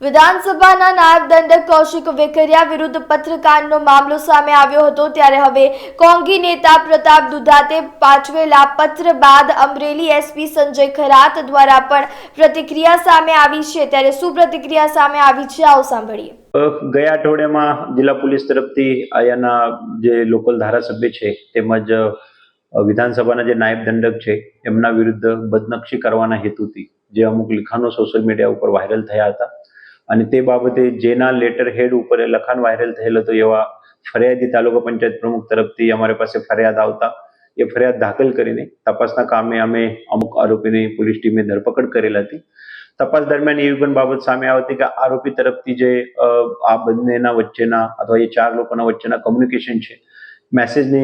વિધાનસભાના નાયબ દંડક કૌશિક વેકરિયા વિરુદ્ધ પત્રકારનો મામલો સામે આવ્યો હતો ત્યારે હવે કોંગી નેતા પ્રતાપ દુધાતે પાઠવેલા પત્ર બાદ અમરેલી એસપી સંજય ખરાત દ્વારા પણ પ્રતિક્રિયા સામે આવી છે। ત્યારે શું પ્રતિક્રિયા સામે આવી છે, આવો સાંભળીએ। ગયા અઠવાડિયામાં જિલ્લા પોલીસ તરફથી અહીંયાના જે લોકલ ધારાસભ્ય છે તેમજ વિધાનસભાના જે નાયબ દંડક છે એમના વિરુદ્ધ બદનક્ષી કરવાના હેતુથી જે અમુક લિખાણો સોશિયલ મીડિયા ઉપર વાયરલ થયા હતા અને તે બાબતે જેના લેટર હેડ ઉપર લખાણ વાયરલ થયેલ હતો એવા ફરિયાદી તાલુકા પંચાયત પ્રમુખ તરફથી અમારી પાસે ફરિયાદ આવતા એ ફરિયાદ દાખલ કરીને તપાસના કામે અમે અમુક આરોપીની પોલીસ ટીમે ધરપકડ કરેલ હતી। તપાસ દરમિયાન એવી પણ બાબત સામે આવતી કે આરોપી તરફથી જે આ બંનેના વચ્ચેના અથવા એ 4 લોકોના વચ્ચેના કમ્યુનિકેશન છે, મેસેજને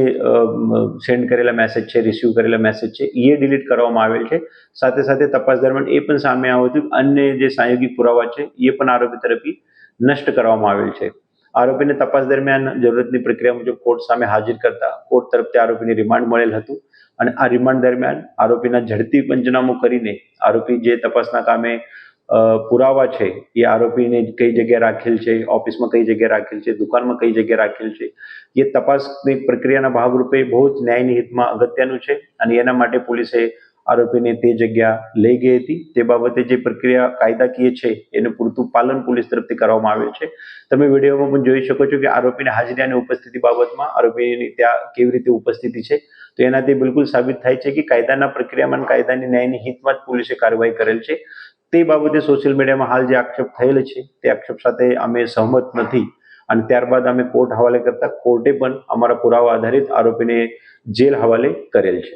સેન્ડ કરેલા મેસેજ છે, રિસીવ કરેલા મેસેજ છે એ ડિલીટ કરવામાં આવેલ છે। સાથે સાથે તપાસ દરમિયાન એ પણ સામે આવ્યું હતું અન્ય જે સાંયોગિક પુરાવા છે એ પણ આરોપી તરફથી નષ્ટ કરવામાં આવેલ છે। આરોપીને તપાસ દરમિયાન જરૂરતની પ્રક્રિયા મુજબ કોર્ટ સામે હાજર કરતા કોર્ટ તરફથી આરોપીને રિમાન્ડ મળેલ હતું અને આ રિમાન્ડ દરમિયાન આરોપીના ઝડપી પંચનામું કરીને આરોપી જે તપાસના કામે પુરાવા છે એ આરોપીને કઈ જગ્યાએ રાખેલ છે, ઓફિસમાં કઈ જગ્યાએ રાખેલ છે, દુકાનમાં કઈ જગ્યાએ રાખેલ છે, એ તપાસની પ્રક્રિયાના ભાગરૂપે બહુ જ ન્યાયની હિતમાં અગત્યનું છે અને એના માટે પોલીસે આરોપીને તે જગ્યા લઈ ગઈ હતી। તે બાબતે જે પ્રક્રિયા કાયદાકીય છે એનું પૂરતું પાલન પોલીસ તરફથી કરવામાં આવેલ છે। તમે વિડીયોમાં પણ જોઈ શકો છો કે આરોપીની હાજરી અને ઉપસ્થિતિ બાબતમાં આરોપીની ત્યાં કેવી રીતે ઉપસ્થિતિ છે તો એનાથી બિલકુલ સાબિત થાય છે કે કાયદાના પ્રક્રિયામાં કાયદાની ન્યાયની હિતમાં જ પોલીસે કાર્યવાહી કરેલ છે। તે બાબતે સોશિયલ મીડિયામાં હાલ જે આક્ષેપ થયેલ છે તે આક્ષેપ સાથે અમે સહમત નથી અને ત્યારબાદ અમે કોર્ટ હવાલે કરતા કોર્ટે પણ અમારા પુરાવા આધારિત આરોપીને જેલ હવાલે કરેલ છે।